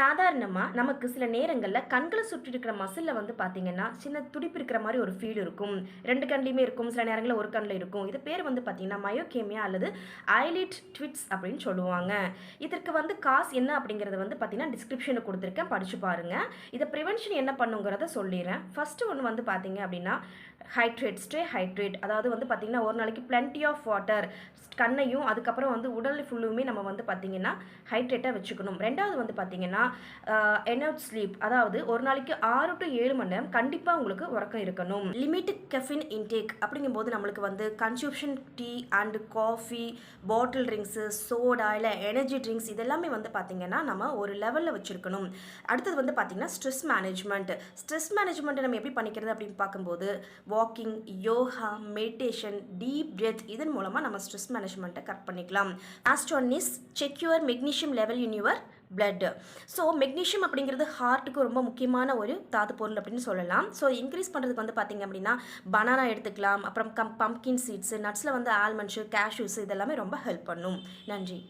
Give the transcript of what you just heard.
சாதாரணமா நமக்கு சில நேரங்கள்ல கண்கள சுற்றி இருக்கிற மசில்ல வந்து பார்த்தீங்கன்னா, சின்ன துடிப்பு இருக்கிற மாரி ஒரு ஃபீல் இருக்கும். 2 கண்லயுமே இருக்கும். சில நேரங்கள்ல ஒரு கண்ல இருக்கும். இது பேர் வந்து பார்த்தீங்கன்னா, மயோகேமியா அல்லது ஐலிட் ட்விட்ஸ் அப்படின்னு சொல்லுவாங்க. இதற்கு வந்து காஸ் என்ன அப்படிங்கிறத வந்து பார்த்தீங்கன்னா, டிஸ்கிரிப்ஷன்ல குடுத்துருக்கேன். படிச்சு பாருங்க. இத பிரிவென்ஷன் என்ன பண்ணுங்கிறத சொல்லிர்றேன். ஃபர்ஸ்ட் ஒண்ணு வந்து பார்த்தீங்க அப்படின்னா, ஸ்டே ஹைட்ரேட். அதாவது வந்து பார்த்தீங்கன்னா, ஒரு நாளைக்கு பிளென்டி ஆஃப் வாட்டர் கண்ணையும், அதுக்கப்புறம் வந்து உடல் ஃபுல்லுமே நம்ம வந்து பார்த்தீங்கன்னா, ஹைட்ரேட்டா வச்சுக்கணும். 2வது வந்து பார்த்தீங்கன்னா, எனஃப் ஸ்லீப். அதாவது ஒரு நாளைக்கு 6 டூ 7 மணி நேரம் கண்டிப்பா உங்களுக்கு உறக்கம் இருக்கணும். லிமிட் கெஃபின் இன்டேக் அப்படிங்கும்போது நம்மளுக்கு வந்து consumption tea and coffee, bottle drinks, soda இல்ல எனர்ஜி ட்ரிங்க்ஸ் இதெல்லாமே வந்து பார்த்தீங்கன்னா, நம்ம ஒரு லெவல்ல வச்சிருக்கணும். அடுத்தது வந்து பார்த்தீங்கன்னா, ஸ்ட்ரெஸ் மேனேஜ்மெண்ட். ஸ்ட்ரெஸ் மேனேஜ்மெண்ட்ட நம்ம எப்படி பண்ணிக்கிறது அப்படின்னு பார்க்கும்போது, walking, yoga, meditation, deep breadth இதன் மூலமா நம்ம ஸ்ட்ரெஸ் மேனேஜ்மெண்ட்டை கரெக்ட் பண்ணிக்கலாம். Last one is check your magnesium level in your blood. So magnesium அப்படிங்கிறது ஹார்ட்டுக்கு ரொம்ப முக்கியமான ஒரு தாது பொருள் அப்படின்னு சொல்லலாம். ஸோ இன்க்ரீஸ் பண்ணுறதுக்கு வந்து பார்த்தீங்க அப்படின்னா பனானா எடுத்துக்கலாம். அப்புறம் பம்ப்கின் சீட்ஸு, நட்ஸில் வந்து ஆல்மண்ட்ஸு, கேஷ்யூஸ் இதெல்லாமே ரொம்ப ஹெல்ப் பண்ணும். நன்றி.